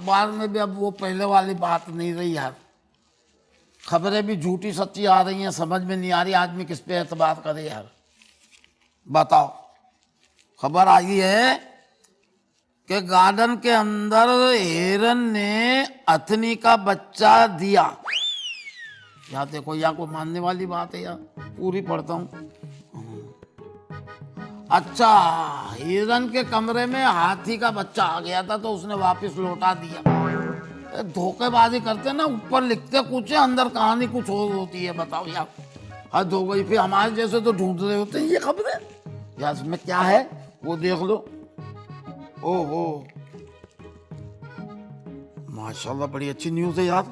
अखबार में भी अब वो पहले वाली बात नहीं रही यार। खबरें भी झूठी सच्ची आ रही हैं, समझ में नहीं आ रही आदमी किस पे एतबार करे यार। बताओ, खबर आई है कि गार्डन के अंदर हिरन ने अथनी का बच्चा दिया। या देखो, या कोई मानने वाली बात है यार, पूरी पढ़ता हूँ। अच्छा, हिरन के कमरे में हाथी का बच्चा आ गया था तो उसने वापस लौटा दिया। धोखेबाजी करते ना, ऊपर लिखते कुछ है, अंदर कहानी कुछ और होती है। बताओ यार, हद हो गई। फिर हमारे जैसे तो ढूंढ रहे होते हैं ये खबरें यार, इसमें क्या है वो देख लो। ओहो, माशाल्लाह बड़ी अच्छी न्यूज़ है यार।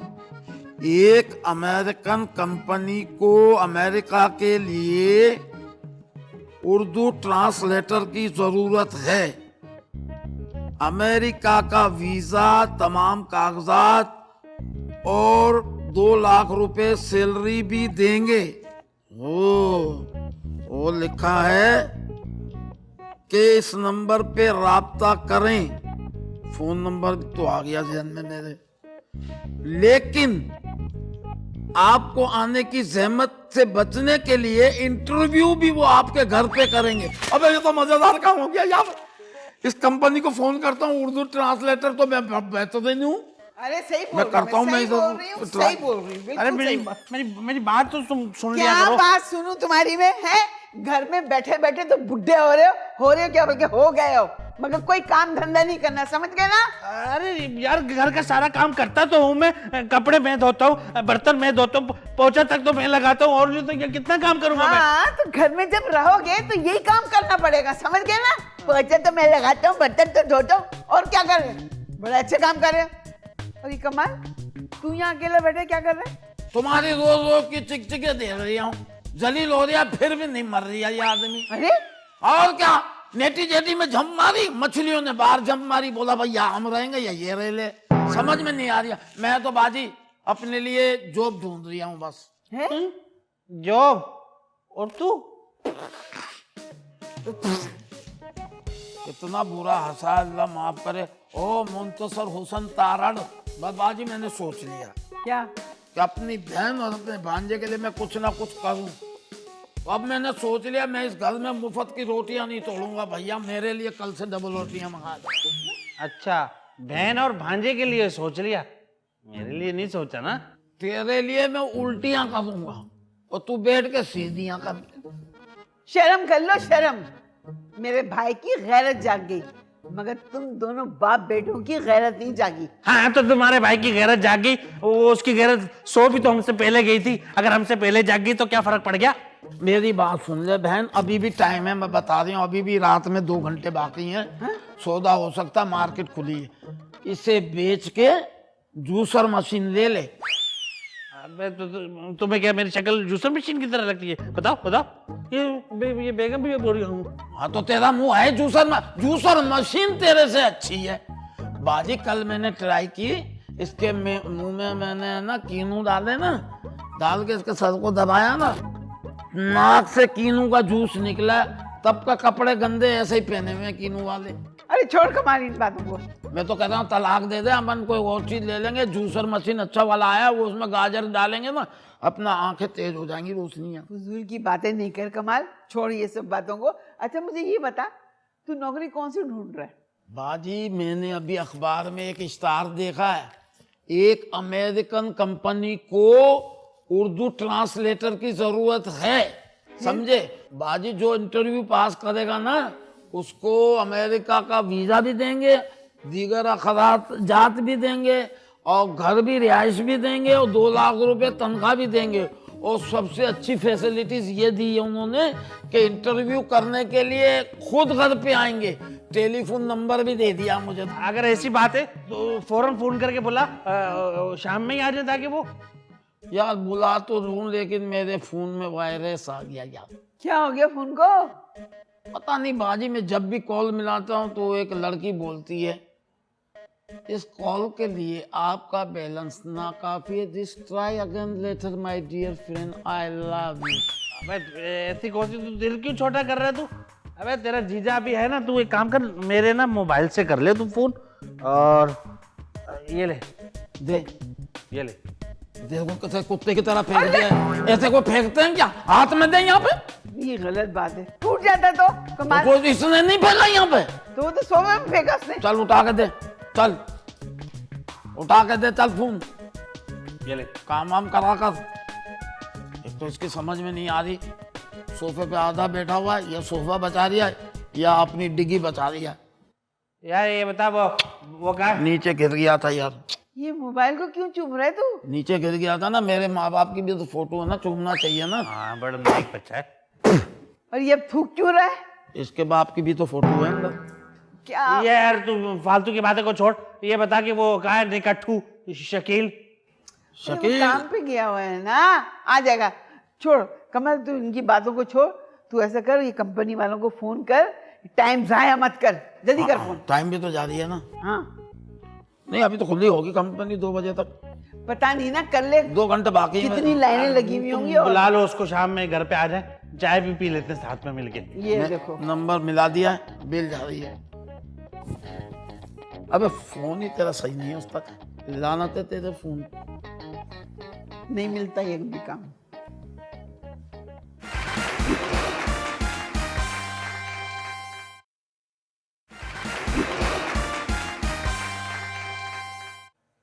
एक अमेरिकन कंपनी को अमेरिका के लिए उर्दू ट्रांसलेटर की जरूरत है। अमेरिका का वीजा, तमाम कागजात और 2 लाख रुपए सैलरी भी देंगे। वो लिखा है कि इस नंबर पे राब्ता करें। फोन नंबर तो आ गया ध्यान में मेरे, लेकिन आपको आने की जहमत से बचने के लिए इंटरव्यू भी वो आपके घर पे करेंगे। अबे ये तो मजेदार काम हो गया यार। इस कंपनी को फोन करता हूँ, उर्दू ट्रांसलेटर तो मैं बेहतर नहीं हूँ। अरे सही बोल मैं करता हूँ, मैं सही बोल रही हूँ। अरे मेरी बात तो तुम सुन लिया क्या करो। बात सुनूं तुम्हारी में है? घर में बैठे बैठे तो बुढ़े हो रहे हो क्या, बल्कि हो गए हो, मगर कोई काम धंधा नहीं करना, समझ गए ना? अरे यार, घर का सारा काम करता तो हूँ मैं। कपड़े मैं धोता हूँ, बर्तन मैं धोता हूँ, पोछा तक तो मैं लगाता हूँ, और तो कितना काम करूंगा मैं। हाँ, तो घर में जब रहोगे तो यही काम करना पड़ेगा, समझ गए ना? पोछा तो मैं लगाता हूँ, बर्तन तो धोता हूँ, और क्या कर रहे हैं? बड़े अच्छे काम कर रहे हैं। और ये कमाल, तू यहाँ अकेले बैठे क्या कर रहे है? तुम्हारी रोज रोज की चिकचिके दे रही हूँ, जलील हो रही फिर भी नहीं मर रही है ये आदमी। अरे और क्या, नेटी जेटी में झम मारी, मछलियों ने बाहर झम मारी, बोला भैया हम रहेंगे या ये रह ले। समझ में नहीं आ रही है। मैं तो बाजी अपने लिए जॉब ढूंढ रही हूँ बस। है? जॉब? और तू? इतना बुरा हंसा, अल्लाह माफ करे। ओ मुंतसर हुसन तारड़, बस बाजी मैंने सोच लिया क्या? कि अपनी बहन और अपने भांजे के लिए मैं कुछ ना कुछ करूं। अब मैंने सोच लिया मैं इस घर में मुफ्त की रोटियां नहीं तोड़ूंगा भैया, मेरे लिए कल से डबल रोटियां मंगा दो। अच्छा, बहन और भांजे के लिए सोच लिया, मेरे लिए नहीं सोचा ना? तेरे लिए मैं उल्टियां करूंगा और तू बैठ के सीधियां कर। शर्म कर लो, शर्म। मेरे भाई की गैरत जाग गई, मगर तुम दोनों बाप बेटों की गैरत नहीं जागी। हाँ, तो तुम्हारे भाई की गैरत जाग गई, वो उसकी गैरत 100 भी तो हमसे पहले गई थी। अगर हमसे पहले जाग गई तो क्या फर्क पड़ गया? मेरी बात सुन ले बहन, अभी भी टाइम है, मैं बता रही हूँ, अभी भी रात में 2 घंटे बाकी हैं। सौदा हो सकता, मार्केट खुली है, इसे बेच के जूसर मशीन ले ले। अबे तुम्हें क्या मेरी शक्ल जूसर मशीन की तरह लगती है? बताओ। ये बेगम भी बोल रही हूँ। हाँ तो तेरा मुंह है जूसर मशीन तेरे से अच्छी है बाजी। कल मैंने ट्राई की, इसके मुंह में मैंने ना कीनू डाले ना, डाल के इसके सर को दबाया ना, नाक से कीनू का जूस निकला। तब का कपड़े गंदे ऐसे ही पहने हुए कीनू वाले। अरे छोड़ कमाल इन बातों को। मैं तो कह रहा हूँ तलाक दे दे, अपन कोई और चीज ले लेंगे। जूसर मशीन अच्छा वाला आया, वो उसमें गाजर डालेंगे ना, अपना आंखें तेज हो जाएंगी, रोशनियां। फजूल की बातें नहीं कर कमाल, छोड़ ये सब बातों को। अच्छा मुझे ये बता, तू नौकरी कौन सी ढूंढ रहा है? बाजी मैंने अभी अखबार में एक इश्तार देखा है, एक अमेरिकन कंपनी को उर्दू ट्रांसलेटर की जरूरत है, समझे बाजी। जो इंटरव्यू पास करेगा ना, उसको अमेरिका का वीजा भी देंगे, दीगर अखराजात भी देंगे, और घर भी, रिहाइश भी देंगे, और 2 लाख रुपए तनख्वाह भी देंगे। और सबसे अच्छी फैसिलिटीज ये दी है उन्होंने कि इंटरव्यू करने के लिए खुद घर पे आएंगे, टेलीफोन नंबर भी दे दिया मुझे। अगर ऐसी बात है तो फौरन फोन करके बोला शाम में ही आ जाता कि वो। यार बुला तो दूं, लेकिन मेरे फोन में वायरस आ गया यार। क्या हो गया फोन को? पता नहीं बाजी, मैं जब भी कॉल मिलाता हूँ तो एक लड़की बोलती है, इस कॉल के लिए आपका बैलेंस ना काफी है, this try again later my dear friend, I love you. अबे ऐसी कौन सी, तू दिल क्यों छोटा कर रहा है तू? अबे तेरा जीजा भी है ना, तू एक काम कर, मेरे ना मोबाइल से कर ले तू फोन। और ये ले, दे ये ले। देखो कैसे कुत्ते की तरह फेंक दिया है। ऐसे को फेंकते हैं क्या? हाथ में दे यहाँ पे। ये गलत बात है, टूट जाता तो कमाल। तो इसने नहीं फेंका यहाँ पे। तो वो तो 100 में फेंका उसने। चल उठा के दे, चल उठा के दे, चल फोन। ये ले। काम वाम करा कर। एक तो इसकी समझ में नहीं आ रही, सोफे पे आधा बैठा हुआ है, या सोफा बचा रही है या अपनी डिग्गी बचा रही है। यार ये बता, वो क्या है? नीचे गिर गया था यार, ये मोबाइल को क्यों चूम रहा है तू? नीचे गिर गया था ना। मेरे माँ बाप की भी तो फोटो है ना, चूमना चाहिए ना। हाँ, बड़ा नाइक बच्चा है। और ये थूक क्यों रहा है? इसके बाप की भी तो फोटो है अंदर। क्या? ये यार तू फालतू की बातें को छोड़, ये बता कि वो कहाँ है निकट्ठू शकील? वो काम पे गया हुआ है ना, आ जाएगा। छोड़ कमल, तू इनकी बातों को छोड़। तू ऐसा कर, ये कंपनी वालों को फोन कर, टाइम जाया मत कर, जल्दी कर फोन। टाइम भी तो जा रही है ना। हाँ, नहीं अभी तो खुली होगी कंपनी 2 बजे तक। पता नहीं ना, कर ले। 2 घंटे बाकी हैं। कितनी लाइनें लगी हुई होंगी। और बुला लो उसको, शाम में घर पे आ जाए, चाय भी पी लेते हैं साथ में मिलके। ये देखो, नंबर मिला दिया है, बिल जा रही है। अबे फोन ही तेरा सही नहीं है, उस तक लानत है तेरे फोन। नहीं मिलता ये भी काम।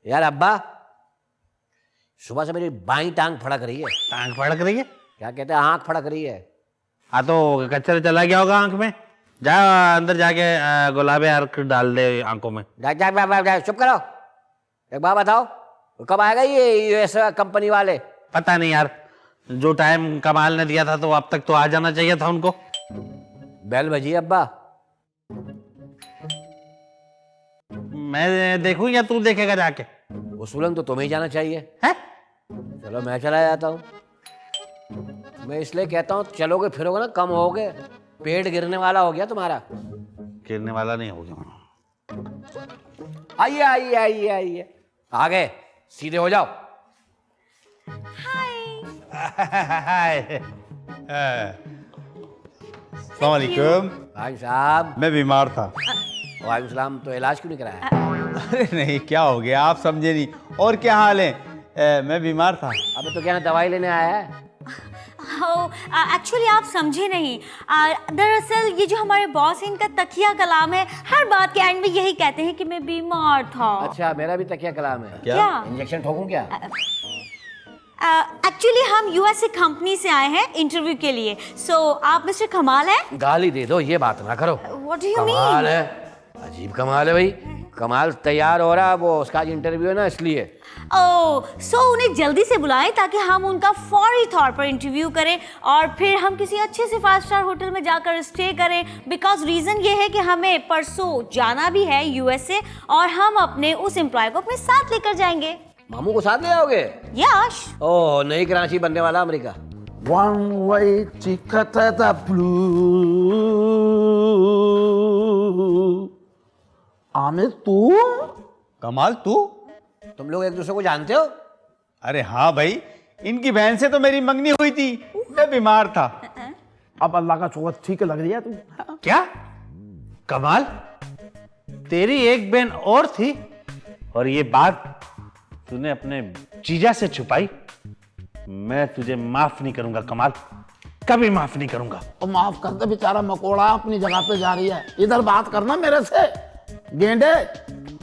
यार अब्बा, सुबह से मेरी बाईं टांग फड़क रही है। टांग फड़क रही है? क्या कहते हैं, आंख फड़क रही है। हाँ तो कचरा चला गया होगा आंख में, जा अंदर जाके गुलाबी अर्क डाल दे आंखों में। जा चुप करो। एक बात बताओ, कब आएगा ये यूएस कंपनी वाले? पता नहीं यार, जो टाइम कमाल ने दिया था तो अब तक तो आ जाना चाहिए था उनको। बेल बजी अब्बा। मैं देखूं या तू देखेगा जाके? उसूलन तो तुम्हें ही जाना चाहिए। है? चलो मैं चला जाता हूँ। मैं इसलिए कहता हूँ, चलोगे फिरोगे ना कम होगे। पेट गिरने वाला हो गया तुम्हारा। गिरने वाला नहीं होगा। आइए आइए आइए आइए, आ गए, सीधे हो जाओ। हाय। अस्सलामुअलैकुम। भाई साहब। मैं बीमार था। वालेकुम सलाम। तो इलाज क्यों नहीं कराया? अरे नहीं, क्या हो गया, आप समझे नहीं। और क्या हाल है? मैं बीमार था। अबे तो क्या दवाई लेने आया है? एक्चुअली आप समझे नहीं। दरअसल ये जो हमारे बॉस हैं, इनका तकिया कलाम है, हर बात के एंड में यही कहते हैं कि मैं बीमार था। अच्छा, मेरा भी तकिया कलाम है। क्या? इंजेक्शन ठोकूं क्या? एक्चुअली हम यूएसए कंपनी से आए हैं इंटरव्यू के लिए। सो आप मिस्टर कमाल हैं? गाली दे दो, ये बात ना करो। व्हाट डू यू कमाल मीन? है, अजीब कमाल है भाई। कमाल तैयार हो रहा है, वो उसका आज इंटरव्यू है ना, इसलिए। ओह, सो उन्हें जल्दी से बुलाएं ताकि हम उनका फौरी तौर पर इंटरव्यू करें और फिर हम किसी अच्छे से 5 स्टार होटल में जाकर स्टे करें। बिकॉज रीजन ये है कि हमें परसों जाना भी है यूएसए और हम अपने उस एम्प्लॉय को अपने साथ लेकर जाएंगे। मामू को साथ ले आओगे? यश। ओह, नई कराची बनने वाला America. One way ticket to the blue। Aamir तू? कमाल तू? तुम लोग एक दूसरे को जानते हो? अरे हाँ भाई, इनकी बहन से तो मेरी मंगनी हुई थी। मैं बीमार था। अब अल्लाह का शुक्र ठीक लग रही है तू। क्या कमाल, तेरी एक बहन और थी और ये बात तूने अपने जीजा से छुपाई? मैं तुझे माफ नहीं करूंगा कमाल, कभी माफ नहीं करूंगा। और माफ कर दे, बेचारा मकोड़ा अपनी जगह पे जा रही है। इधर बात करना मेरे से गेंडे।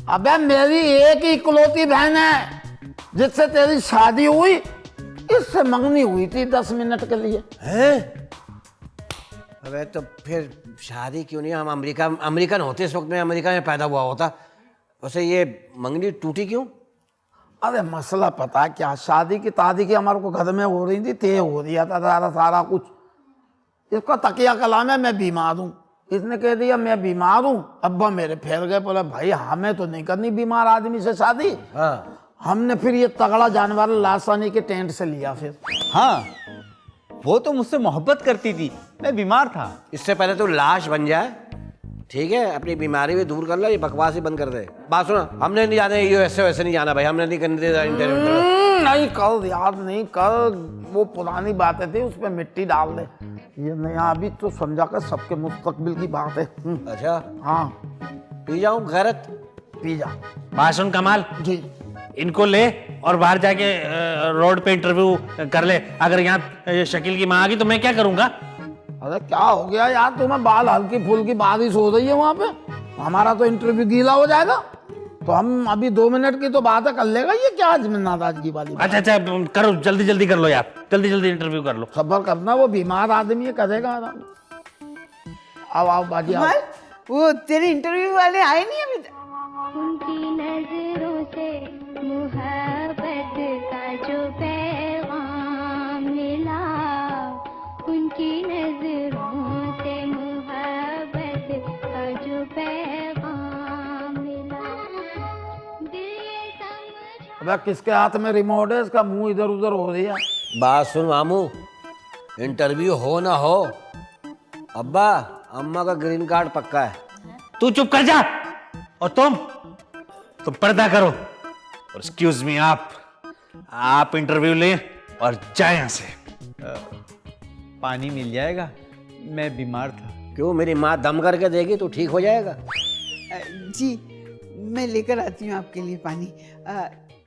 अबे मेरी एक ही इकलौती बहन है जिससे तेरी शादी हुई, इससे मंगनी हुई थी 10 मिनट के लिए। हैं? अबे तो फिर शादी क्यों नहीं? हम अमेरिकन होते इस वक्त में, अमेरिका में पैदा हुआ होता। वैसे ये मंगनी टूटी क्यों? अरे मसला पता है क्या, शादी की तादी की हमारे को घर में हो रही थी, ते हो रहा था सारा कुछ। इसका तकिया कलाम है मैं बीमार हूँ। इसने कह दिया मैं बीमार हूँ। अब्बा मेरे फेर गए, बोला भाई हमें तो नहीं करनी बीमार आदमी से शादी। हाँ। हमने फिर ये तगड़ा जानवर लासानी के टेंट से लिया। फिर हाँ, वो तो मुझसे मोहब्बत करती थी, मैं बीमार था। इससे पहले तो लाश बन जाए, ठीक है? अपनी बीमारी भी दूर कर लो, ये बकवास ही बंद कर दे। बात सुना, हमने नहीं जाना यूएसए, वैसे नहीं जाना भाई, हमने नहीं करने दिया इंटरव्यू। नहीं कर याद नहीं कर, वो पुरानी बातें थी, उस पर मिट्टी डाल दे। ये नया अभी तो समझा कर सबके मुस्तकबिल की बात है। अच्छा हाँ पी जाऊं गैरत? पी जा। बात सुन कमाल, जी इनको ले और बाहर जाके रोड पे इंटरव्यू कर ले। अगर यहाँ शकील की माँ आ गई तो मैं क्या करूंगा? अरे क्या हो गया यार, तुम्हें बाल हल्की फुल्की बारिश हो रही है वहां पे, हमारा तो इंटरव्यू गीला हो जाएगा। तो हम अभी 2 मिनट की तो बात है, कर लेगा। ये क्या आज नाराजगी वाली बात? अच्छा करो, जल्दी जल्दी कर लो यार, जल्दी जल्दी इंटरव्यू कर लो। सबर करना, वो बीमार आदमी है, करेगा आराम। आओ आओ बाजी आओ। कमाल, वो तेरे इंटरव्यू वाले आए नहीं अभी तक? उनकी नजरों से मुहब्बत का जो पैगाम मिला, उनकी नजरों से मुहब्बत का जो पैगाम मिला, दिल ये समझा। अबे किसके हाथ में रिमोट है? इसका मुंह इधर उधर हो रही है। बात सुन मामू, इंटरव्यू हो ना हो, अब्बा अम्मा का ग्रीन कार्ड पक्का है। तू चुप कर जा। और तुम पर्दा करो। और एक्सक्यूज मी, आप इंटरव्यू लें और जाए यहां से। पानी मिल जाएगा, मैं बीमार था। क्यों, मेरी माँ दम करके देगी तो ठीक हो जाएगा। जी मैं लेकर आती हूँ आपके लिए पानी।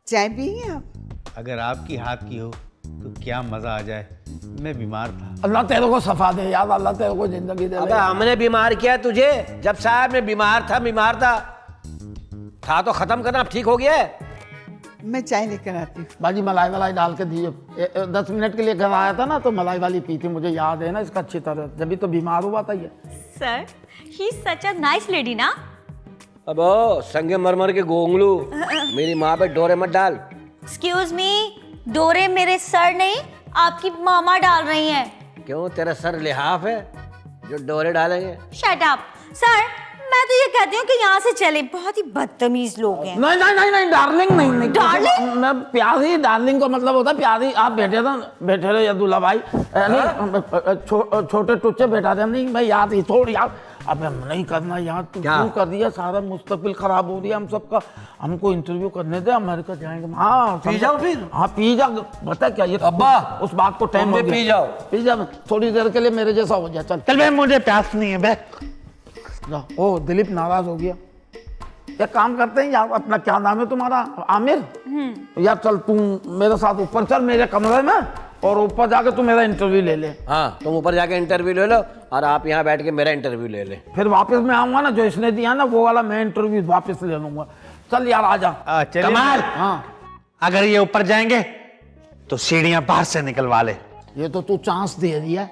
चाय पिएंगे आप? अगर आपकी हाथ की हो तो क्या मजा आ जाए। मैं बीमार था। अल्लाह तेरे को सफा दे यार, अल्लाह तेरे को जिंदगी दे। अबे हमने बीमार किया तुझे? जब साहब मैं बीमार था तो खत्म करना, अब ठीक हो गया है। मैं चाय लेकर आती हूँ। बाजी मलाई वलाई डाल के दिए। 10 मिनट के लिए घर आया था ना, तो मलाई वाली पी थी, मुझे याद है ना इसका अच्छी तरह, जब भी तो बीमार हुआ था ये। Sir, he is such a nice lady ना। अब ओ संगे मरमर के गोंगलू, मेरी माँ पे डोरे मत डाल। एक्सक्यूज मी, डोरे मेरे सर नहीं, आपकी मामा डाल रही हैं। क्यों, तेरा सर लिहाफ है जो डोरे डालेंगे? शट अप सर, मैं तो ये कहती हूँ कि यहाँ से चले, बहुत ही बदतमीज लोग हैं। नहीं नहीं नहीं नहीं डार्लिंग नहीं डार्लिंग? मैं प्यारी, डार्लिंग का मतलब होता है प्यारी। आप बैठे रहे अब्दुल्ला भाई, छोटे टुच्चे बैठा रहे। नहीं मैं याद ही छोड़ यार, अब हम नहीं करना यार, तू क्यों कर दिया? सारा मुस्तकबिल खराब हो रही है हम सबका। हमको इंटरव्यू करने दे, अमेरिका जाएंगे। हाँ पी जाओ फिर। हाँ पी जा, बता क्या ये अब्बा, उस बात को टाइम हो गया। पी जाओ थोड़ी देर के लिए मेरे जैसा हो जाए। चल चल बे, मुझे प्यास नहीं है बे। ओ दिलीप नाराज हो गया। एक काम करते हैं यार, अपना क्या नाम है तुम्हारा? आमिर। यार चल तू मेरे साथ ऊपर चल मेरे कमरे में, और ऊपर जाके तू मेरा इंटरव्यू ले ले। हाँ, तुम ऊपर जाके इंटरव्यू ले लो और आप यहाँ बैठ के मेरा इंटरव्यू ले ले। फिर वापस मैं आऊंगा ना, जो इसने दिया ना वो वाला मैं इंटरव्यू वापस ले लूंगा। चल यार आजा। चलिए। कमाल, हाँ अगर ये ऊपर जाएंगे तो सीढ़ियां बाहर से निकलवा ले। ये तो तू चांस दे दिया,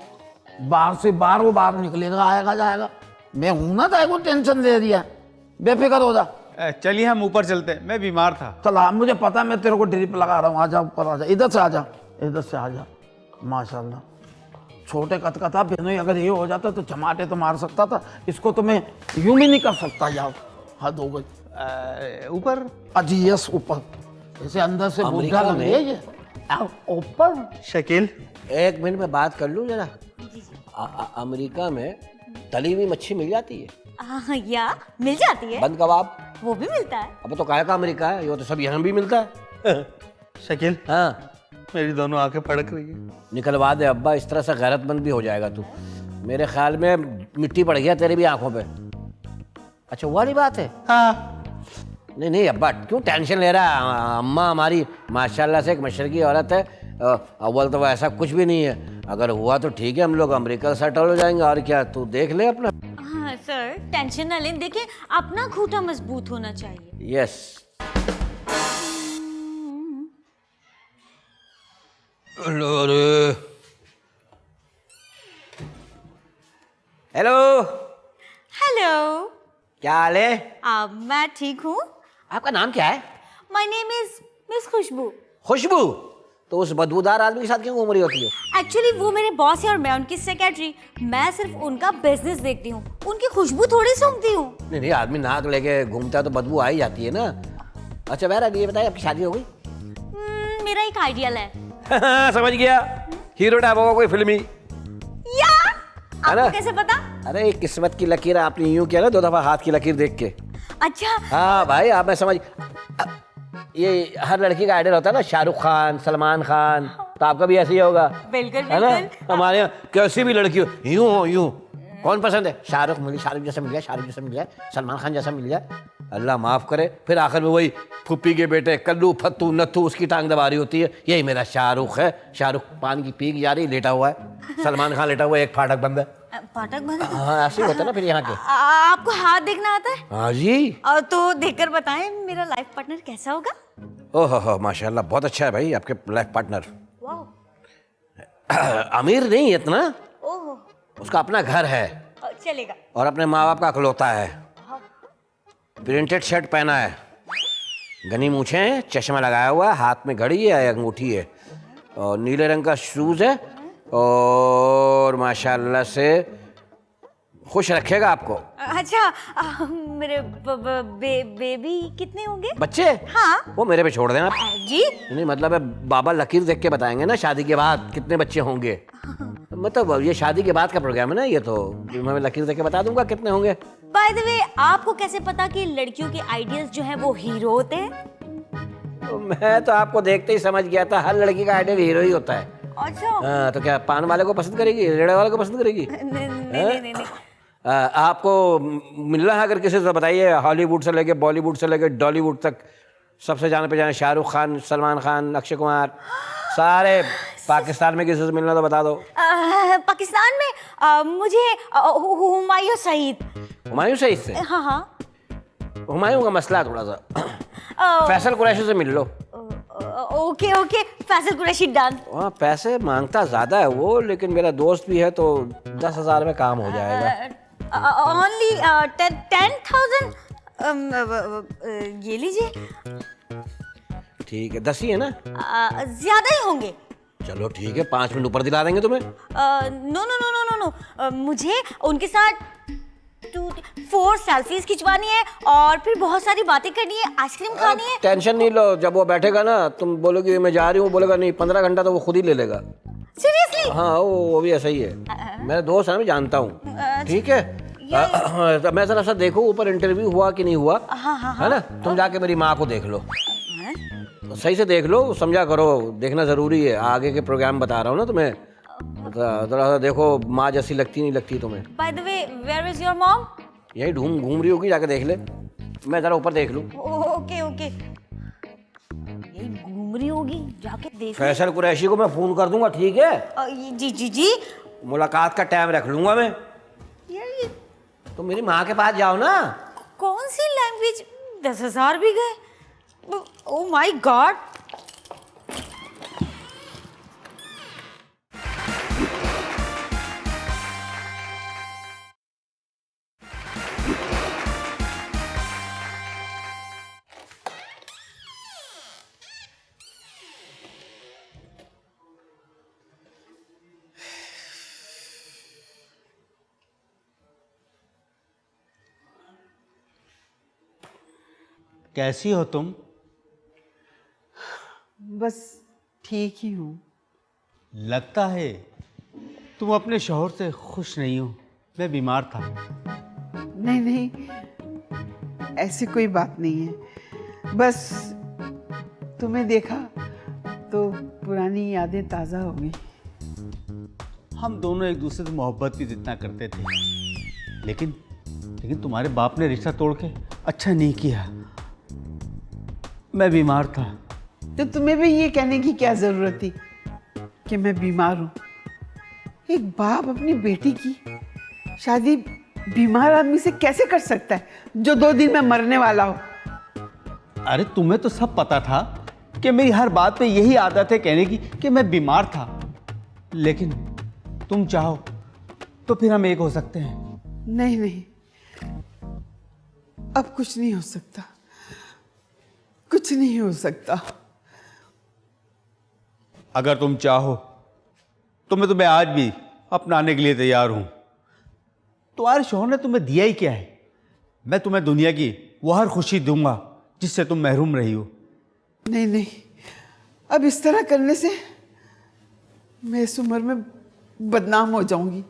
बाहर से बाहर वो बाहर निकलेगा, आएगा जाएगा। मैं हूं ना, तो टेंशन दे दिया, बेफिक्र हो जा। चलिए हम ऊपर चलते हैं, मैं बीमार था। चल हाँ, मुझे पता है, मैं तेरे को ड्रिप लगा रहा हूँ। आजा ऊपर आजा, इधर से आजा, इधर से आजा। माशाल्लाह, छोटे कद का था बहनोई, अगर ये हो जाता तो चमाटे तो मार सकता था इसको, तो मैं यूं भी नहीं कर सकता यार, हद हो गई। ऊपर अजी यस ऊपर, जैसे अंदर से बुढ़ा अमेरिका लग रही है ये। ऊपर शकील, एक मिनट में बात कर लूँ जरा। अमेरिका में तली हुई मच्छी मिल जाती है? या मिल जाती है, बंद कबाब, वो भी मिलता है। अब तो काहे का अमेरिका है, ये तो सब यहाँ भी मिलता है। शकील, हाँ, मेरी दोनों आंखें फड़क रही है। निकलवा दे अब्बा, इस तरह से गैरतमंद भी हो जाएगा तू। मेरे ख्याल में मिट्टी पड़ गया तेरे भी आंखों पे। अच्छा वो वाली बात है? हाँ। नहीं नहीं अब्बा, क्यों टेंशन ले रहा है? अम्मा हमारी माशाल्लाह से एक मशरकी औरत है। अव्वल तो ऐसा कुछ भी नहीं है, अगर हुआ तो ठीक है, हम लोग अमेरिका सेटल हो जाएंगे। और क्या, तू देख ले अपना। हाँ सर, टेंशन ना लें, देखिए अपना घूंटा मजबूत होना चाहिए। यस। हेलो, हेलो, क्या हाल है? मैं ठीक हूँ। आपका नाम क्या है? माय नेम इज मिस खुशबू। खुशबू? तो उस बदबूदार आदमी के साथ क्यों घूम रही होती है? एक्चुअली वो मेरे बॉस है और मैं उनकी सेक्रेटरी। मैं सिर्फ उनका बिजनेस देखती हूँ, उनकी खुशबू थोड़ी सूंघती हूँ। नहीं नहीं, आदमी नाक लेके घूमता है तो बदबू आ ही जाती है ना। अच्छा बहरहाल ये बताइए, आपकी शादी हो गई? मेरा एक आइडियल है। समझ गया, हीरो टाइप होगा कोई फिल्मी। या है ना? आपको कैसे पता? अरे ये किस्मत की लकीर, आपने यूं किया ना 2 दफा हाथ की लकीर देख के। अच्छा। हाँ भाई, आप मैं समझ, ये हर लड़की का आइडियल होता है ना, शाहरुख खान, सलमान खान, तो आपका भी ऐसे ही होगा। बिल्कुल है ना? बिल्कुल। हमारे यहाँ कैसी भी लड़की हो, यूं हो यूं। कौन पसंद है? शाहरुख जैसा मिल जाए, शाहरुख जैसा मिल जाए, सलमान खान जैसा मिल जाए, अल्लाह माफ़ करे, फिर आखिर में वही फुप्पी के बेटे कल्लू फत्तू नत्थू उसकी टांग दबा रही होती है। यही मेरा शाहरुख है। शाहरुख पान की पीक जा रही, लेटा हुआ है। सलमान खान लेटा हुआ है, एक फाटक बंद है। फाटक बंद? हाँ ऐसे ही होता है ना फिर यहाँ के। आपको हाथ देखना आता है? हाँ जी। और तो देखकर बताएं मेरा लाइफ पार्टनर कैसा होगा? ओहो माशाल्लाह बहुत अच्छा है भाई आपके लाइफ पार्टनर। वाह। अमीर नहीं इतना, ओहो। उसका अपना घर है चलेगा। और अपने माँ बाप का अकलौता है। प्रिंटेड शर्ट पहना है, घनी मूछें हैं, चश्मा लगाया हुआ है, हाथ में घड़ी है, अंगूठी है और नीले रंग का शूज है और माशाल्लाह से खुश रखेगा आपको। अच्छा मेरे बेबी कितने होंगे? बच्चे? हाँ। वो मेरे पे छोड़ देना जी। नहीं, मतलब है बाबा लकीर देख के बताएंगे ना शादी के बाद कितने बच्चे होंगे। मतलब ये शादी के बाद का प्रोग्राम है ना, ये तो मैं लकीर देख के बता दूंगा कितने होंगे। बाय द वे आपको कैसे पता कि लड़कियों के आइडियल्स जो हैं वो हीरो होते हैं? तो मैं तो आपको देखते ही समझ गया था, हर लड़की का आइडियल हीरो ही होता है। अच्छा। हाँ तो क्या पान वाले को पसंद करेगी, रेड़े वाले को पसंद करेगी? नहीं। आपको मिलना है अगर किसी से बताइए, हॉलीवुड से लेके बॉलीवुड से लेके डॉलीवुड तक सबसे जाने पहचाने शाहरुख खान, सलमान खान, अक्षय कुमार, सारे। पाकिस्तान में किसी से मिलना तो बता दो। पाकिस्तान में मुझे हुमायूं सईद। हुमायूं सईद से? हाँ हाँ। हुमायूं का मसला है थोड़ा सा। फैसल कुरैशी से मिल लो। Okay okay, Faisal Qureshi done. हाँ पैसे मांगता ज़्यादा है वो, लेकिन मेरा दोस्त भी है तो 10,000 में काम हो जाएगा। ओनली 10,000। ये लीजिए। ठीक है, 10 ही है ना? ज्यादा ही होंगे। चलो ठीक है, 5 मिनट ऊपर दिला देंगे तुम्हें। No no no no no no, मुझे उनके साथ 4 सेल्फीज खिंचवानी है और फिर बहुत सारी बातें करनी है, आइसक्रीम खानी है। टेंशन नहीं लो, जब वो बैठेगा ना तुम बोलोगे मैं जा रही हूँ, बोलेगा नहीं 15 घंटा तो वो खुद ही ले लेगा। सीरियसली? हाँ वो भी ऐसा ही है। मेरा दोस्त है, मैं जानता हूँ। ठीक है तो मैं जरा सा देखूँ ऊपर इंटरव्यू हुआ कि नहीं हुआ। हाँ। है ना, तुम जाके मेरी माँ को देख लो, सही से देख लो, समझा करो, देखना जरूरी है। आगे के प्रोग्राम बता रहा हूँ ना तुम्हें, जरा सा देखो माँ जैसी लगती नहीं लगती तुम्हें। By the way where is your mom? यही घूम रही होगी, जाके देख ले, मैं जरा ऊपर देख लूँ। ओके ओके, यही घूम रही होगी, जाके देख। फैसल कुरैशी को मैं फोन कर दूंगा, ठीक है? जी जी जी। मुलाकात का टाइम रख लूंगा मैं। यार तो मेरी माँ के पास जाओ ना। कौन सी लैंग्वेज? 10,000 भी गए। Oh my God. कैसी हो तुम? बस ठीक ही हूँ। लगता है तुम अपने शौहर से खुश नहीं हो। मैं बीमार था। नहीं, ऐसी कोई बात नहीं है। बस तुम्हें देखा तो पुरानी यादें ताज़ा हो गई। हम दोनों एक दूसरे से मोहब्बत भी जितना करते थे, लेकिन तुम्हारे बाप ने रिश्ता तोड़ के अच्छा नहीं किया। मैं बीमार था। तो तुम्हें भी ये कहने की क्या ज़रूरत थी कि मैं बीमार हूँ? एक बाप अपनी बेटी की शादी बीमार आदमी से कैसे कर सकता है जो 2 दिन में मरने वाला हो? अरे तुम्हें तो सब पता था कि मेरी हर बात पे यही आदत है कहने की कि मैं बीमार था, लेकिन तुम चाहो तो फिर हम एक हो सकते हैं। नहीं, अब कुछ नहीं हो सकता, कुछ नहीं हो सकता। अगर तुम चाहो तो मैं तुम्हें आज भी अपनाने के लिए तैयार हूं। तुम्हारे शौहर ने तुम्हें दिया ही क्या है? मैं तुम्हें दुनिया की वो हर खुशी दूंगा जिससे तुम महरूम रही हो। नहीं, अब इस तरह करने से मैं इस उम्र में बदनाम हो जाऊंगी।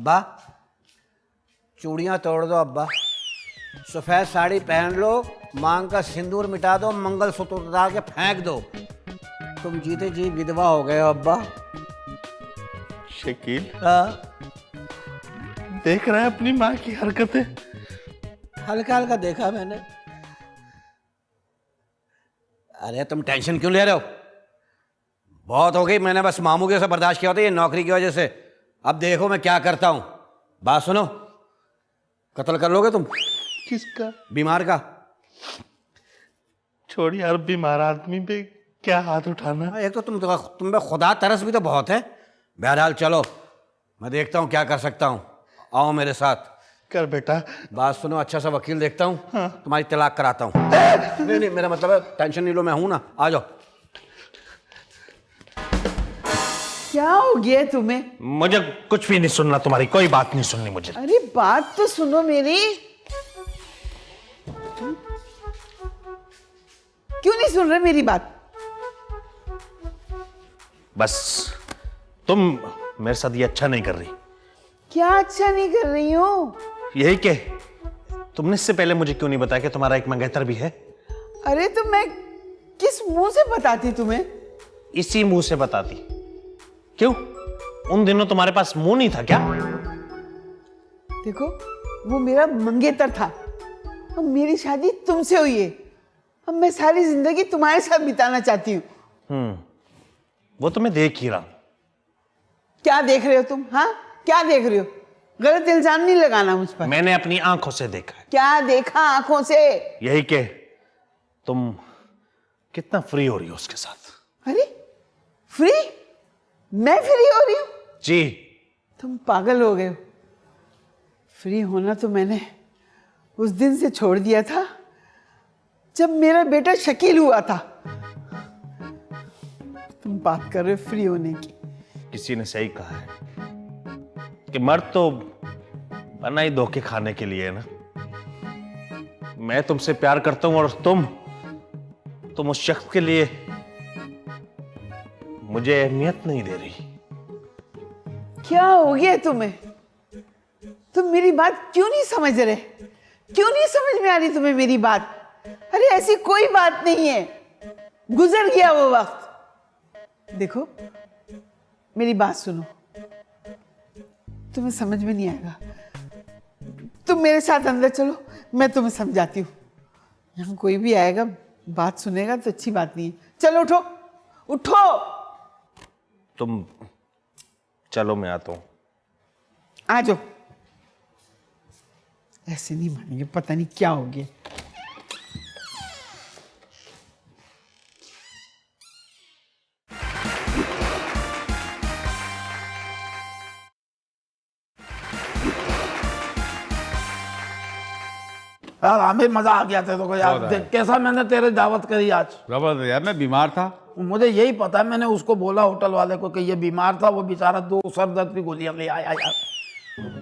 अब्बा चूड़ियां तोड़ दो अब्बा, सफेद साड़ी पहन लो, मांग का सिंदूर मिटा दो, मंगलसूत्र उतार के फेंक दो। तुम जीते जी विधवा हो गए हो अब्बा। शकील हाँ, देख रहा है अपनी माँ की हरकतें। हल्का हल्का देखा मैंने। अरे तुम टेंशन क्यों ले रहे हो? बहुत हो गई, मैंने बस मामू के से बर्दाश्त किया होता ये नौकरी की वजह से। अब देखो मैं क्या करता हूं। बात सुनो, कत्ल कर लोगे तुम? किसका? बीमार का। छोड़ यार, बीमार आदमी पे क्या हाथ उठाना। एक तो तुम पे खुदा तरस भी तो बहुत है। बहरहाल चलो, मैं देखता हूँ क्या कर सकता हूँ। आओ मेरे साथ। कर बेटा। बात सुनो, अच्छा सा वकील देखता हूँ, तुम्हारी तलाक कराता हूँ। नहीं नहीं, मेरा मतलब है टेंशन नहीं लो, मैं हूं ना, आ जाओ। क्या हो गया तुम्हें? मुझे कुछ भी नहीं सुनना, तुम्हारी कोई बात नहीं सुननी मुझे। अरे बात तो सुनो मेरी। क्यों नहीं सुन रहे मेरी बात? बस तुम मेरे साथ ये अच्छा नहीं कर रही। क्या अच्छा नहीं कर रही हूँ? यही के तुमने इससे पहले मुझे क्यों नहीं बताया कि तुम्हारा एक मंगेतर भी है? अरे तो मैं किस मुंह से बताती तुम्हें? इसी मुंह से बताती। क्यों, उन दिनों तुम्हारे पास मुंह नहीं था क्या? देखो, वो मेरा मंगेतर था। अब मेरी शादी तुमसे हुई है। अब मैं सारी जिंदगी तुम्हारे साथ बिताना चाहती हूँ। वो तो मैं देख ही रहा हूं। क्या देख रहे हो तुम? हाँ, क्या देख रहे हो? गलत इल्जाम नहीं लगाना मुझ पर। मैंने अपनी आंखों से देखा है। क्या देखा आंखों से? यही के तुम कितना फ्री हो रही हो उसके साथ। अरे फ्री? मैं फ्री हो रही हूँ? जी। तुम पागल हो गए हो। फ्री होना तो मैंने उस दिन से छोड़ दिया था जब मेरा बेटा शकील हुआ था। तुम बात कर रहे हो फ्री होने की? किसी ने सही कहा है कि मर्द तो बना ही धोखे खाने के लिए है ना। मैं तुमसे प्यार करता हूं और तुम उस शख्स के लिए मुझे अहमियत नहीं दे रही। क्या हो गया तुम्हें? तुम मेरी बात क्यों नहीं समझ रहे? क्यों नहीं समझ में आ रही तुम्हें मेरी बात? अरे ऐसी कोई बात नहीं है, गुजर गया वो वक्त। देखो मेरी बात सुनो, तुम्हें समझ में नहीं आएगा। तुम मेरे साथ अंदर चलो, मैं तुम्हें समझाती हूँ। यहाँ कोई भी आएगा बात सुनेगा तो अच्छी बात नहीं है। चलो उठो, उठो। तुम चलो, मैं आता हूं। आ जाओ। ऐसे नहीं मानेंगे, पता नहीं क्या हो गया। यार आमिर, मजा आ गया तेरे को यार। देख कैसा मैंने तेरे दावत करी आज। जबरदस्त यार, मैं बीमार था। मुझे यही पता है, मैंने उसको बोला होटल वाले को कि ये बीमार था, वो बेचारा 2 सर दर्द की गोलियां ले आया यार।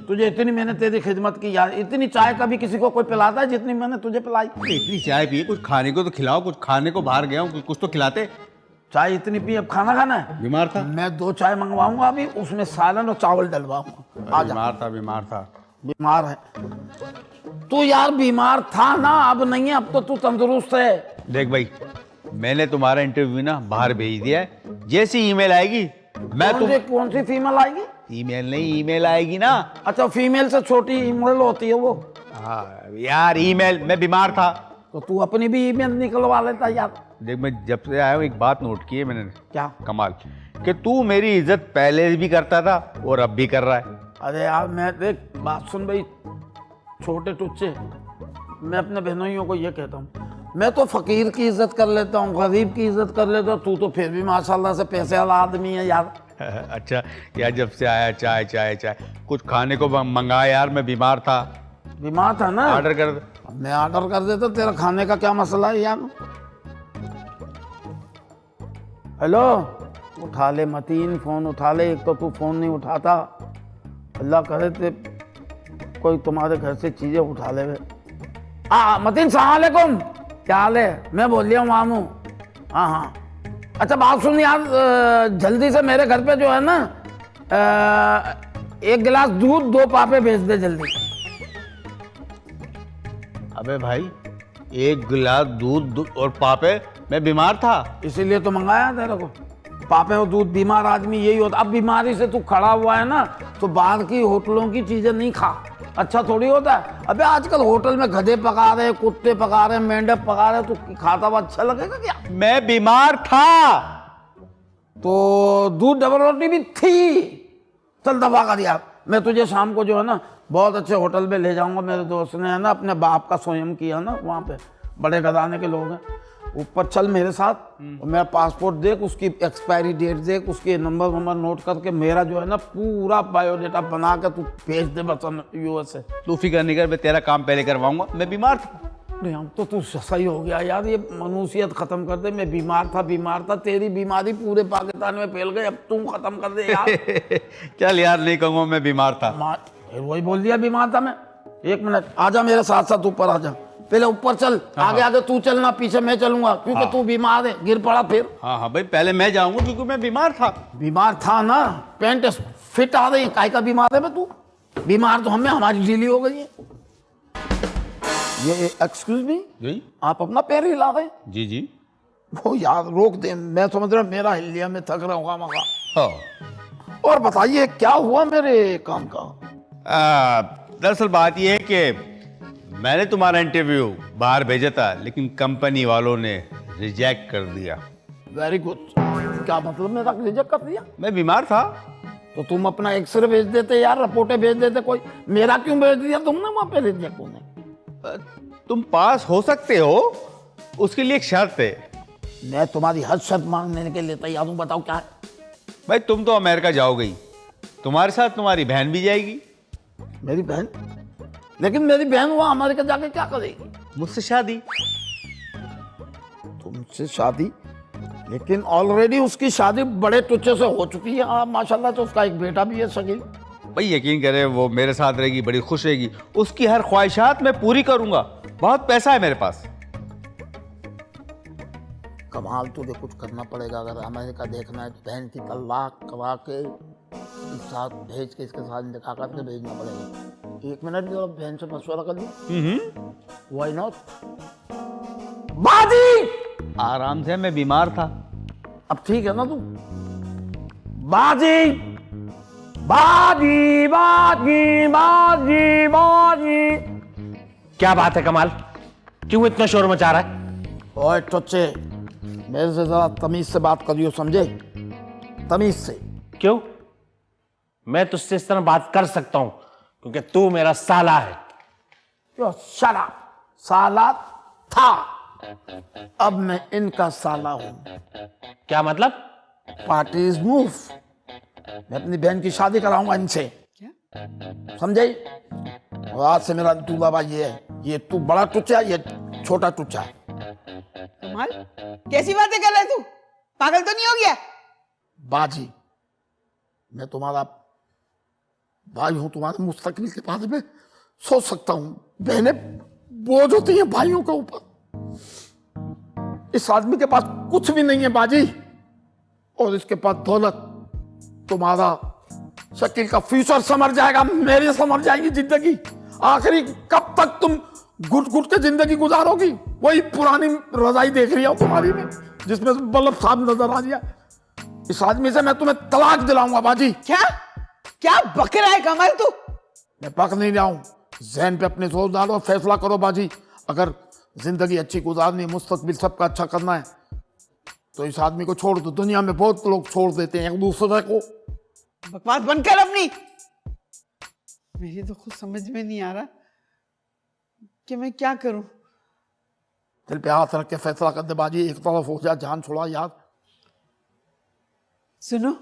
तुझे इतनी मैंने तेरी खिदमत की यार। इतनी चाय कभी किसी को कोई पिलाता है जितनी मैंने तुझे पिलाई? इतनी चाय पिए, कुछ खाने को तो खिलाओ। कुछ खाने को बाहर गया हूँ, कुछ तो खिलाते। चाय इतनी पी, अब खाना खाना है? बीमार था। मैं 2 चाय मंगवाऊंगा अभी, उसमें सालन और चावल डलवाऊंगा। आ जा। बीमार था। बीमार है तू यार? बीमार था ना, अब नहीं है, अब तो तू तंदुरुस्त है। देख भाई, मैंने तुम्हारा इंटरव्यू ना बाहर भेज दिया है। जैसी ईमेल आएगी मैं कौन सी फीमेल आएगी? ईमेल नहीं, ईमेल आएगी ना। अच्छा, फीमेल से छोटी ईमेल होती है वो? हाँ यार, ईमेल। मैं बीमार था तो तू अपनी भी ईमेल निकलवा लेता यार। देख, मैं जब से आया हूँ एक बात नोट की है मैंने। क्या? कमाल कि तू मेरी इज्जत पहले भी करता था और अब भी कर रहा है। अरे यार, मैं देख बात सुन भाई, छोटे टुच्चे, मैं अपने बहनोइयों को ये कहता हूँ, मैं तो फकीर की इज्जत कर लेता हूँ, गरीब की इज्जत कर लेता हूँ। तू तो फिर भी माशाल्लाह से पैसे वाला आदमी है यार। अच्छा यार, जब से आया चाय चाय चाय, कुछ खाने को मंगा यार। मैं बीमार था। बीमार था ना? ऑर्डर कर। मैं ऑर्डर कर देता, तेरा खाने का क्या मसला है यार? हेलो, उठा ले मतीन, फोन उठा ले। एक तो तू फोन नहीं उठाता, अल्लाह करे ते कोई तुम्हारे घर से चीजें उठा ले। मतीन, सलाम अलैकुम, क्या हाल है? मैं बोल रहा हूँ मामू। हाँ हाँ, अच्छा बात सुन यार, जल्दी से मेरे घर पे जो है ना 1 गिलास दूध 2 पापे भेज दे जल्दी। अबे भाई, 1 गिलास दूध और पापे, मैं बीमार था। इसीलिए तो मंगाया तेरे को। पापे और दूध, बीमार आदमी यही होता। अब बीमारी से तू खड़ा हुआ है ना, तो बाहर की होटलों की चीजें नहीं खा, अच्छा थोड़ी होता है। अबे आजकल होटल में गधे पका रहे, कुत्ते पका रहे, मेंढक पका रहे, तो खाता हुआ अच्छा लगेगा क्या? मैं बीमार था। तो दूध डबल रोटी भी थी। चल दफा कर यार, मैं तुझे शाम को जो है ना बहुत अच्छे होटल में ले जाऊंगा। मेरे दोस्त ने है ना अपने बाप का स्वयं किया ना, वहाँ पे बड़े घराने के लोग हैं। ऊपर चल मेरे साथ, और मेरा पासपोर्ट देख, उसकी एक्सपायरी डेट देख, उसके नंबर नोट करके मेरा जो है ना पूरा बायोडेटा बना के तू भेज दे बस यूएस से। तू फिक्र नहीं कर, मैं तेरा काम पहले करवाऊंगा। मैं बीमार था। नहीं हम तो तू सही हो गया यार, ये मनुष्यत खत्म कर दे। मैं बीमार था, तेरी बीमारी पूरे पाकिस्तान में फैल गई, अब तू खत्म कर दे यार। चल यार, नहीं कहूँगा मैं बीमार था। फिर वही बोल दिया बीमार था मैं। 1 मिनट, आजा मेरे साथ साथ ऊपर आजा। पहले ऊपर चल, आगे आगे तू चलना, पीछे मैं चलूंगा, क्योंकि तू बीमार है, गिर पड़ा फिर। हाँ भाई, पहले मैं जाऊंगा क्योंकि मैं बीमार था। बीमार था ना, पैंट फिट आ रही, काय का बीमार है बे तू? बीमार तो हमें, हमारी ढीली हो गई है। ये एक्सक्यूज मी जी आप अपना पैर हिला रहे? जी जी। वो यार रोक दे, मैं समझ रहा मेरा हिल लिया, मैं थक रहा हूँ मगा। हाँ। और बताइए क्या हुआ मेरे काम का? दरअसल बात यह है कि मैंने तुम्हारा इंटरव्यू बाहर भेजा था, लेकिन कंपनी वालों ने रिजेक्ट कर दिया। Very good. क्या मतलब मेरा रिजेक्ट कर दिया? मैं बीमार था। तो तुम अपना एक्सरे भेज देते यार, रिपोर्टें भेज देते कोई। मेरा क्यों भेज दिया तुमने वहां पे रिजेक्ट होने? तुम पास हो सकते हो, उसके लिए एक शर्त है। मैं तुम्हारी हर शर्त मांगने के लिए तैयार हूँ, बताओ क्या है? भाई तुम तो अमेरिका जाओगे ही, तुम्हारे साथ तुम्हारी बहन भी जाएगी। मेरी बहन? लेकिन मेरी बहन वहां अमेरिका जाके क्या करेगी? मुझसे शादी। तुमसे शादी? लेकिन ऑलरेडी उसकी शादी बड़े टुच्चे से हो चुकी है। हाँ माशाल्लाह, तो उसका एक बेटा भी है शकील। भाई यकीन करे, वो मेरे साथ रहेगी, बड़ी खुश रहेगी। उसकी हर ख्वाहिशात मैं पूरी करूंगा। बहुत पैसा है मेरे पास। कमाल, तुझे कुछ करना पड़ेगा। अगर अमेरिका देखना है तो बहन की तलाक करवा के साथ भेज के, इसके साथ निकाह करके भेजना पड़ेगा। 1 मिनट जो बहन से मशवरा कर लिया। Why not? बाजी आराम से, मैं बीमार था। अब ठीक है ना तू? बाजी बाजी बाजी बाजी बाजी। क्या बात है कमाल, क्यों इतना शोर मचा रहा है? ओए टुच्चे, मेरे से जरा तमीज से बात करियो, समझे? तमीज से। क्यों? मैं तुझसे इस तरह बात कर सकता हूं क्योंकि तू मेरा साला है। यो शरा, साला था, अब मैं इनका साला हूं। क्या मतलब? Party is move. मैं अपनी बहन की शादी कराऊंगा इनसे, समझे? और आज से मेरा तू बाबा ये है, ये तू बड़ा टुच्चा, ये छोटा टुच्चा है। कमाल, कैसी बातें कर रहा है तू? पागल तो नहीं हो गया? बाजी, मैं तुम्हारा भाई हूं, तुम्हारे मुस्तकबिल के बारे में सोच सकता हूं। बहनें बोझ होती हैं भाइयों के ऊपर। इस आदमी के पास कुछ भी नहीं है बाजी, और इसके पास दौलत। तुम्हारा शकील का फ्यूचर समझ जाएगा, मेरी समझ जाएगी जिंदगी। आखिरी कब तक तुम घुट घुट के जिंदगी गुजारोगी? वही पुरानी रजाई देख रही हूं तुम्हारी में, जिसमें बल्लभ साहब नजर आ रहा है। इस आदमी से मैं तुम्हें तलाक दिलाऊंगा बाजी। क्या क्या बक रहा है कमल तू? मैं पक नहीं रहा हूं, जहन पे अपने जोर डालो, फैसला करो बाजी। अगर जिंदगी अच्छी गुजारनी, मुस्तकबिल सबका अच्छा करना है, तो इस आदमी को छोड़ दो। दुनिया में बहुत लोग छोड़ देते हैं एक दूसरे को। बकवास बंद कर अपनी। मेरी तो खुद समझ में नहीं आ रहा कि मैं क्या करूं। दिल पे हाथ रख के फैसला कर दे बाजी, एक तरफ हो जा, जान छोड़ा यार। सुनो,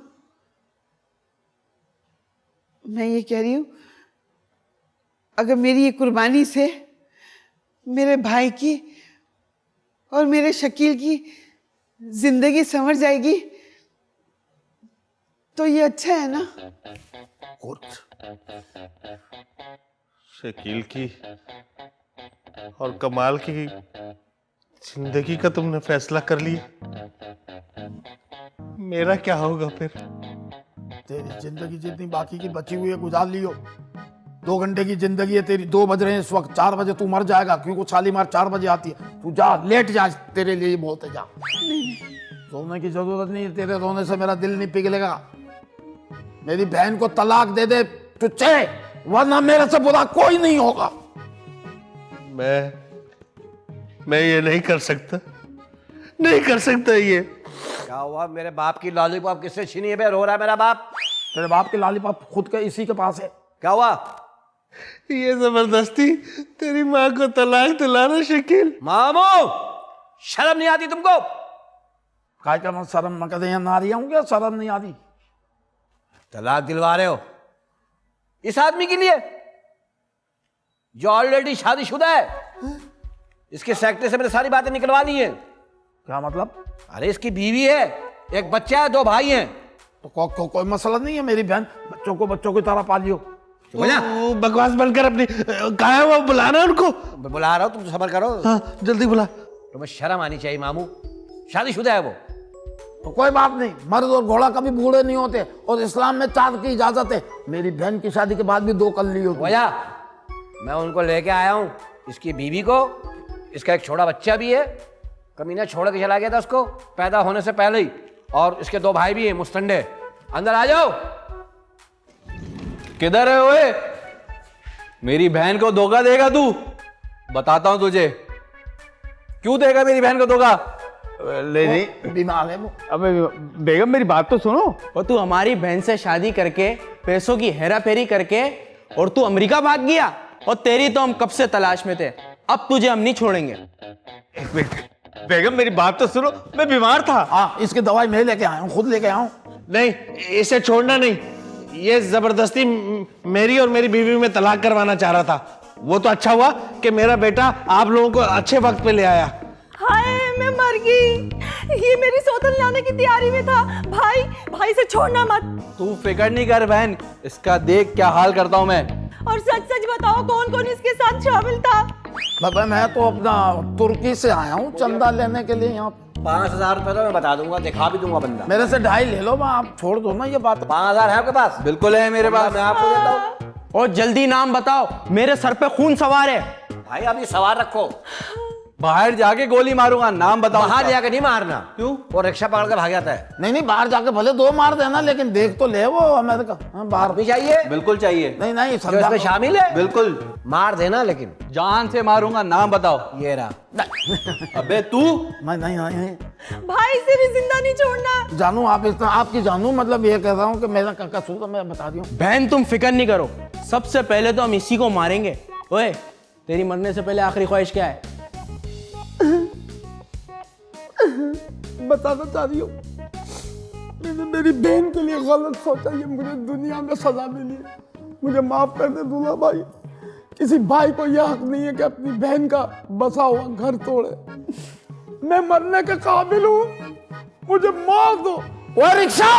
मैं ये कह रही हूं, अगर मेरी ये कुर्बानी से मेरे भाई की और मेरे शकील की जिंदगी संवर जाएगी तो ये अच्छा है ना? शकील की और कमाल की जिंदगी का तुमने फैसला कर लिया, मेरा क्या होगा फिर? तेरी जिंदगी जितनी बाकी की बची हुई है गुजार लियो। 2 घंटे की जिंदगी है तेरी, 2 बज रहे हैं इस वक्त, 4 बजे तू मर जाएगा क्योंकि शालीमार 4 बजे आती है। तू जा, लेट जा, तेरे लिए बहुत है, जा। सोने की जरूरत नहीं है, तेरे रोने से मेरा दिल नहीं पिघलेगा। मेरी बहन को तलाक दे दे चुच्चे, वरना मेरे से बुरा कोई नहीं होगा। मैं ये नहीं कर सकता, नहीं कर सकता ये। क्या हुआ? मेरे बाप की लॉलीपॉप किससे छीनी है बे? रो रहा है मेरा बाप। तेरे बाप के लॉलीपॉप खुद के इसी के पास है। क्या हुआ? ये जबरदस्ती तेरी माँ को तलाक दिलाना शकील। मामू, शर्म नहीं आती तुमको? काय का मैं शर्म न करे, ना रही हूँ क्या? शर्म नहीं आती? तलाक दिलवा रहे हो इस आदमी के लिए जो ऑलरेडी शादीशुदा है? इसके सेक्रेटरी से मैंने सारी बातें निकलवा ली हैं। क्या मतलब? अरे इसकी बीवी है, एक बच्चा है, 2 भाई हैं। तो कोई मसला नहीं है, मेरी बहन बच्चों की तरह पालियो। वो बकवास बनकर अपनी कहा है वो, बुलाना उनको। बुला रहा हूं, तुम सबर करो। हाँ जल्दी बुला। तुम्हें शर्म आनी चाहिए मामू, शादीशुदा है वो। तो कोई बात नहीं, मर्द और घोड़ा कभी बूढ़े नहीं होते, और इस्लाम में 4 की इजाजत है। मेरी बहन की शादी के बाद भी 2 कर ली हो। भैया मैं उनको लेके आया हूँ, इसकी बीवी को, इसका एक छोटा बच्चा भी है। कमीना छोड़ के चला गया था उसको पैदा होने से पहले ही, और इसके 2 भाई भी हैं मुस्तंडे। अंदर आ जाओ। किधर है ओए? मेरी बहन को धोखा देगा तू? बताता हूं तुझे। क्यों देगा मेरी बहन को धोखा? नहीं बीमार है वो। अबे बेगम मेरी बात तो सुनो। और तू हमारी बहन से शादी करके पैसों की हेरा फेरी करके और तू अमेरिका भाग गया, और तेरी तो हम कब से तलाश में थे। अब तुझे हम नहीं छोड़ेंगे। बेगम मेरी बात तो सुनो, मैं बीमार था। हाँ, इसकी दवाई मैं लेके आया हूँ, खुद लेके आया हूँ। नहीं, इसे छोड़ना नहीं। ये जबरदस्ती मेरी और मेरी बीवी में तलाक करवाना चाह रहा था। वो तो अच्छा हुआ कि मेरा बेटा आप लोगों को अच्छे वक्त पे ले आया। हाय मैं मर गई, ये मेरी सौतन लाने की तैयारी में था। भाई से छोड़ना मत। तू फिक्र नहीं कर बहन, इसका देख क्या हाल करता हूं मैं। और सच सच बताओ कौन कौन इसके साथ शामिल था? बाबा मैं तो अपना तुर्की से आया हूँ चंदा लेने के लिए यहाँ। 5000 रुपए तो मैं बता दूंगा, दिखा भी दूंगा बंदा। मेरे से 2.5 ले लो, मैं आप छोड़ दो ना ये बात। 5000 है आपके पास? बिल्कुल है मेरे पास। मैं आपको देता हूँ। और जल्दी नाम बताओ, मेरे सर पे खून सवार है। भाई आप ये सवार रखो। बाहर जाके गोली मारूंगा, नाम बताओ। बाहर जाकर नहीं मारना। क्यों? वो रिक्शा पकड़ के भाग जाता है। नहीं, बाहर जाके भले 2 मार देना, लेकिन देख तो ले वो अमेरिका। हाँ, बाहर भी चाहिए? बिल्कुल चाहिए। नहीं जो इसमें शामिल है बिल्कुल मार देना, लेकिन जान से मारूंगा। नाम बताओ। ये रहा। अबे तू मैं नहीं। भाई से भी जिंदा नहीं छोड़ना। जानू आप इतना, आपकी जानू मतलब ये कह रहा हूँ कि मेरा कसूर है, मैं बता रही हूँ। बहन तुम फिक्र नहीं करो, सबसे पहले तो हम इसी को मारेंगे। ओए तेरी मरने से पहले आखिरी ख्वाहिश क्या है? बताना चाह रही हूँ, मैंने मेरी बहन के लिए गलत सोचा, ये मुझे दुनिया में सजा मिली है। मुझे माफ कर दे दूल्हा भाई। किसी भाई को यह हक नहीं है कि अपनी बहन का बसा हुआ घर तोड़े। मैं मरने के काबिल हूँ, मुझे मार दो। वो रिक्शा